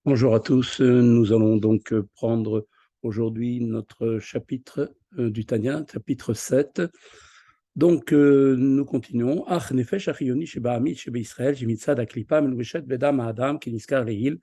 Bonjour à tous, nous allons donc prendre aujourd'hui notre chapitre du Tanya, chapitre 7. Donc nous continuons. Ach nefesh achiyoni sheba amit sheba Israël, shemitzad aklipa menubeshet bedam adam kiniskar lehil.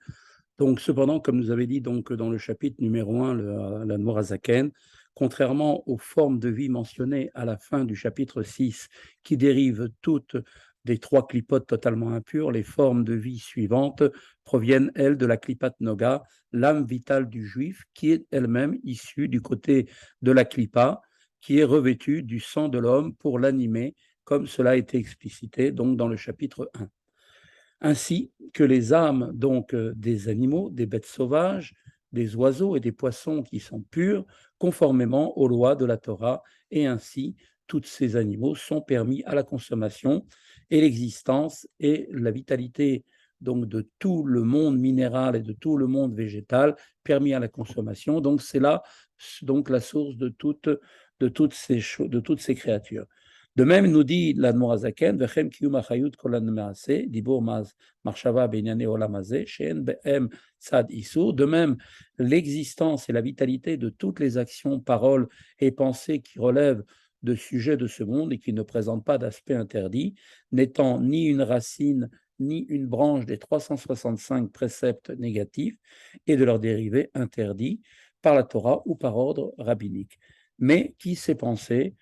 Donc cependant, comme nous avait dit donc dans le chapitre numéro 1, la Nourazaken, contrairement aux formes de vie mentionnées à la fin du chapitre 6, qui dérivent toutes des trois clipotes totalement impures, les formes de vie suivantes proviennent, elles, de la clipat noga, l'âme vitale du juif, qui est elle-même issue du côté de la clipa, qui est revêtue du sang de l'homme pour l'animer, comme cela a été explicité donc dans le chapitre 1. Ainsi que les âmes donc des animaux, des bêtes sauvages, des oiseaux et des poissons qui sont purs, conformément aux lois de la Torah, et ainsi tous ces animaux sont permis à la consommation, et l'existence et la vitalité donc de tout le monde minéral et de tout le monde végétal permis à la consommation. Donc c'est là donc la source de toutes ces créatures. De même, nous dit l'Admorazaken, Vechem kiyum achayut kol maase, dibur marshava benyane olamazé, she'en be'em tzad isur. De même, l'existence et la vitalité de toutes les actions, paroles et pensées qui relèvent de sujets de ce monde et qui ne présentent pas d'aspect interdit, n'étant ni une racine ni une branche des 365 préceptes négatifs et de leurs dérivés interdits par la Torah ou par ordre rabbinique, mais qui, ces pensées,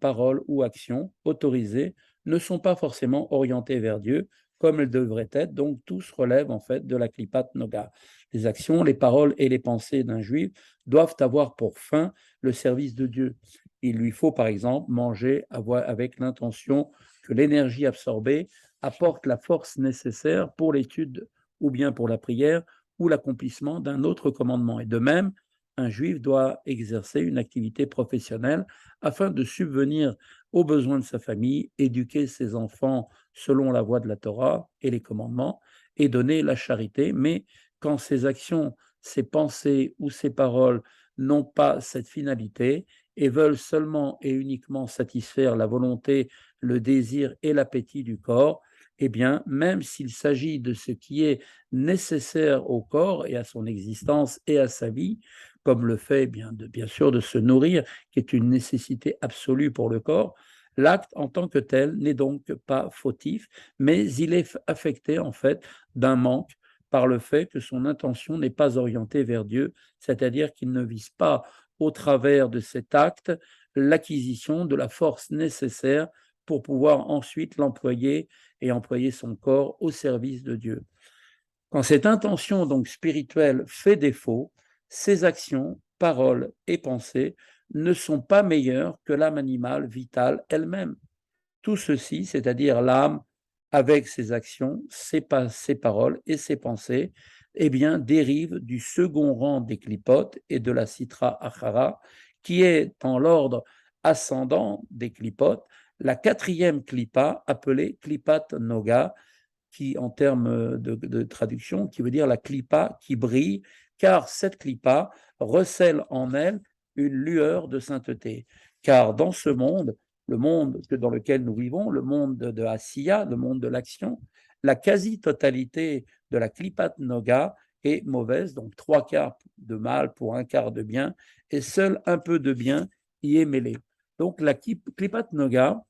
paroles ou actions autorisées ne sont pas forcément orientées vers Dieu comme elles devraient être. Donc, tous relèvent en fait de la klipat noga. Les actions, les paroles et les pensées d'un juif doivent avoir pour fin le service de Dieu. Il lui faut, par exemple, manger avec l'intention que l'énergie absorbée apporte la force nécessaire pour l'étude ou bien pour la prière ou l'accomplissement d'un autre commandement. Et de même, un juif doit exercer une activité professionnelle afin de subvenir aux besoins de sa famille, éduquer ses enfants selon la voie de la Torah et les commandements, et donner la charité. Mais quand ses actions, ses pensées ou ses paroles n'ont pas cette finalité et veulent seulement et uniquement satisfaire la volonté, le désir et l'appétit du corps, eh bien, même s'il s'agit de ce qui est nécessaire au corps et à son existence et à sa vie, comme le fait bien sûr de se nourrir, qui est une nécessité absolue pour le corps, l'acte en tant que tel n'est donc pas fautif, mais il est affecté en fait d'un manque par le fait que son intention n'est pas orientée vers Dieu, c'est-à-dire qu'il ne vise pas au travers de cet acte l'acquisition de la force nécessaire pour pouvoir ensuite l'employer et employer son corps au service de Dieu. Quand cette intention donc spirituelle fait défaut, ses actions, paroles et pensées ne sont pas meilleures que l'âme animale vitale elle-même. Tout ceci, c'est-à-dire l'âme avec ses actions, ses paroles et ses pensées, eh bien, dérive du second rang des clipotes et de la citra achara, qui est en l'ordre ascendant des clipotes, la quatrième clipa appelée clipat noga, qui, en termes de traduction, qui veut dire la clipa qui brille, car cette clipa recèle en elle une lueur de sainteté. Car dans ce monde, le monde dans lequel nous vivons, le monde de Asiya, le monde de l'action, la quasi-totalité de la klipat noga est mauvaise, donc trois quarts de mal pour un quart de bien, et seul un peu de bien y est mêlé. Donc la klipat noga,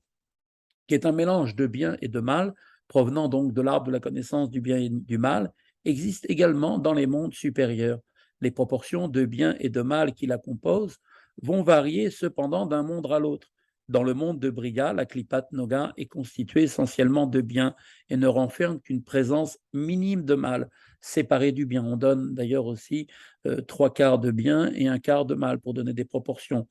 qui est un mélange de bien et de mal, provenant donc de l'arbre de la connaissance du bien et du mal, existe également dans les mondes supérieurs. Les proportions de bien et de mal qui la composent vont varier cependant d'un monde à l'autre. Dans le monde de Briga, la Klipat Noga est constituée essentiellement de bien et ne renferme qu'une présence minime de mal, séparée du bien. On donne d'ailleurs aussi trois quarts de bien et un quart de mal pour donner des proportions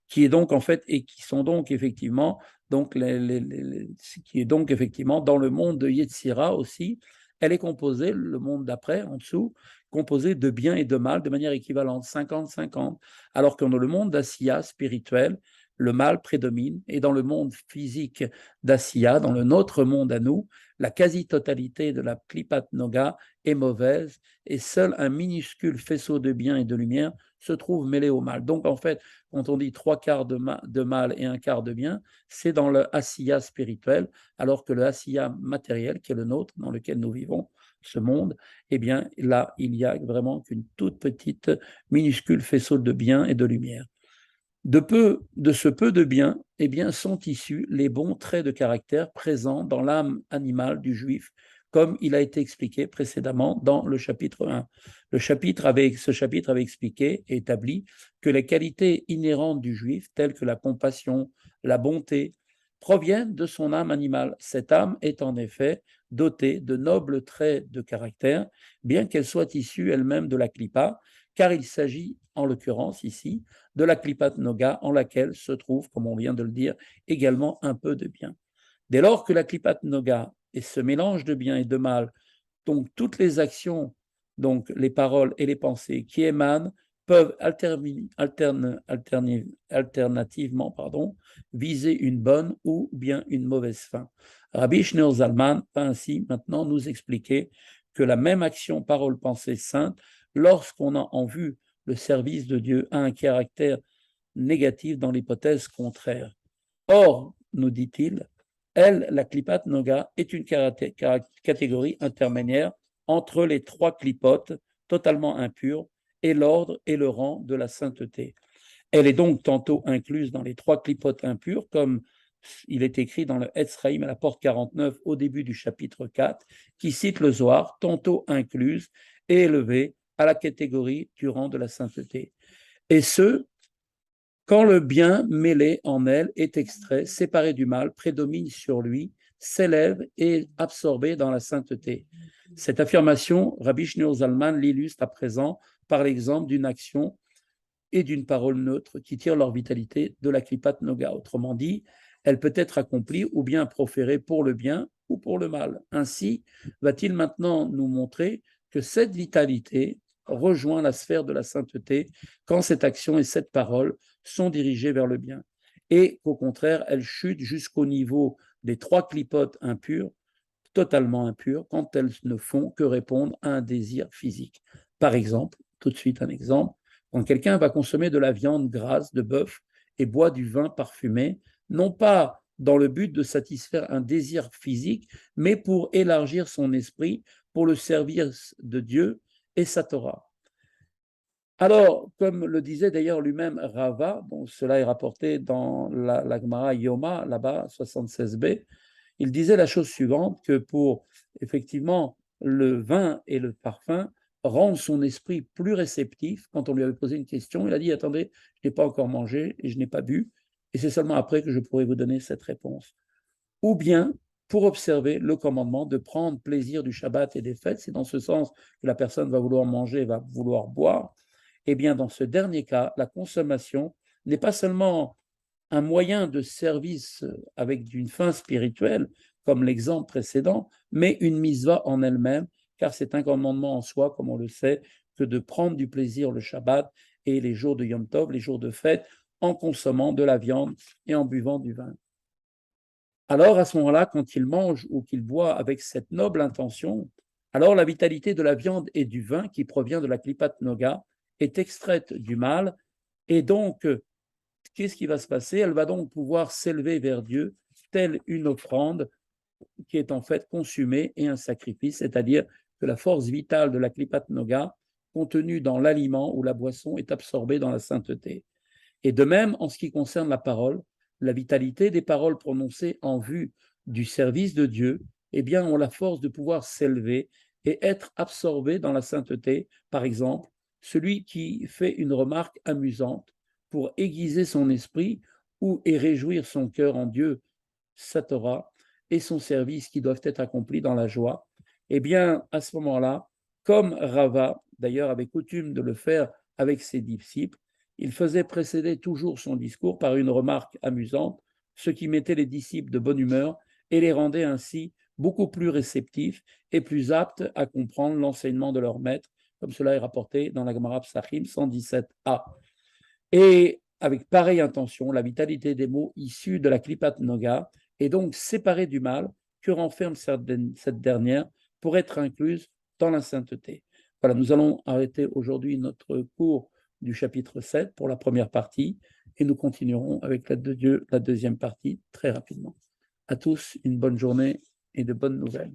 qui est donc en fait et qui sont donc effectivement donc qui est donc effectivement dans le monde de Yetzira aussi. Elle est composée, le monde d'après, en dessous, composé de bien et de mal de manière équivalente, 50-50. Alors que dans le monde d'Asiya spirituel, le mal prédomine, et dans le monde physique d'Asiya, dans notre monde à nous, la quasi-totalité de la Klipat Noga est mauvaise, et seul un minuscule faisceau de bien et de lumière se trouve mêlé au mal. Donc en fait, quand on dit trois quarts de mal et un quart de bien, c'est dans le Asiya spirituel, alors que le Asiya matériel, qui est le nôtre, dans lequel nous vivons, ce monde, eh bien là, il n'y a vraiment qu'une toute petite, minuscule faisceau de bien et de lumière. De ce peu de bien, eh bien, sont issus les bons traits de caractère présents dans l'âme animale du juif, comme il a été expliqué précédemment dans le chapitre 1. Ce chapitre avait expliqué et établi que les qualités inhérentes du juif, telles que la compassion, la bonté, proviennent de son âme animale. Cette âme est en effet dotée de nobles traits de caractère, bien qu'elle soit issue elle-même de la klipa, car il s'agit en l'occurrence ici de la Klipat Noga, en laquelle se trouve, comme on vient de le dire, également un peu de bien. Dès lors que la Klipat Noga est ce mélange de bien et de mal, donc toutes les actions, donc les paroles et les pensées qui émanent, peuvent alternativement viser une bonne ou bien une mauvaise fin. Rabbi Shneur Zalman va ainsi maintenant nous expliquer que la même action parole-pensée sainte, lorsqu'on a en vue le service de Dieu, a un caractère négatif dans l'hypothèse contraire. Or, nous dit-il, elle, la Klipat Noga, est une catégorie intermédiaire entre les trois clipotes totalement impures et l'ordre et le rang de la sainteté. Elle est donc tantôt incluse dans les trois clipotes impures, comme il est écrit dans le Etzraïm à la porte 49 au début du chapitre 4, qui cite le Zohar, tantôt incluse et élevée à la catégorie du rang de la sainteté. Et ce, quand le bien mêlé en elle est extrait, séparé du mal, prédomine sur lui, s'élève et est absorbé dans la sainteté. Cette affirmation, Rabbi Shneur Zalman l'illustre à présent par l'exemple d'une action et d'une parole neutre qui tirent leur vitalité de la Klipat Noga. Autrement dit, elle peut être accomplie ou bien proférée pour le bien ou pour le mal. Ainsi, va-t-il maintenant nous montrer que cette vitalité rejoint la sphère de la sainteté quand cette action et cette parole sont dirigées vers le bien, et qu'au contraire, elle chute jusqu'au niveau des trois clipotes impures, totalement impures, quand elles ne font que répondre à un désir physique. Par exemple, tout de suite un exemple, quand quelqu'un va consommer de la viande grasse de bœuf et boit du vin parfumé, non pas dans le but de satisfaire un désir physique, mais pour élargir son esprit pour le service de Dieu et sa Torah. Alors, comme le disait d'ailleurs lui-même Rava, bon, cela est rapporté dans la Gemara Yoma, là-bas, 76b, il disait la chose suivante, que pour effectivement le vin et le parfum rendent son esprit plus réceptif. Quand on lui avait posé une question, il a dit, attendez, je n'ai pas encore mangé et je n'ai pas bu, et c'est seulement après que je pourrai vous donner cette réponse. Ou bien pour observer le commandement de prendre plaisir du Shabbat et des fêtes, c'est dans ce sens que la personne va vouloir manger, va vouloir boire. Eh bien, dans ce dernier cas, la consommation n'est pas seulement un moyen de service avec une fin spirituelle, comme l'exemple précédent, mais une mitzvah en elle-même, car c'est un commandement en soi, comme on le sait, que de prendre du plaisir le Shabbat et les jours de Yom Tov, les jours de fête, en consommant de la viande et en buvant du vin. Alors, à ce moment-là, quand il mange ou qu'il boit avec cette noble intention, alors la vitalité de la viande et du vin qui provient de la Klipat Noga est extraite du mal, et donc qu'est-ce qui va se passer? Elle va donc pouvoir s'élever vers Dieu, telle une offrande qui est en fait consumée et un sacrifice, c'est-à-dire que la force vitale de la Klipat Noga, contenue dans l'aliment ou la boisson, est absorbée dans la sainteté. Et de même, en ce qui concerne la parole, la vitalité des paroles prononcées en vue du service de Dieu, eh bien, ont la force de pouvoir s'élever et être absorbées dans la sainteté. Par exemple, celui qui fait une remarque amusante pour aiguiser son esprit ou et réjouir son cœur en Dieu, sa Torah, et son service qui doivent être accomplis dans la joie, eh bien, à ce moment-là, comme Rava, d'ailleurs, avait coutume de le faire avec ses disciples, il faisait précéder toujours son discours par une remarque amusante, ce qui mettait les disciples de bonne humeur et les rendait ainsi beaucoup plus réceptifs et plus aptes à comprendre l'enseignement de leur maître, comme cela est rapporté dans la Gemara Psachim 117a. Et avec pareille intention, la vitalité des mots issus de la Klipat Noga est donc séparée du mal que renferme cette dernière pour être incluse dans la sainteté. Voilà, nous allons arrêter aujourd'hui notre cours du chapitre 7 pour la première partie et nous continuerons avec la deuxième partie très rapidement. À tous, une bonne journée et de bonnes nouvelles.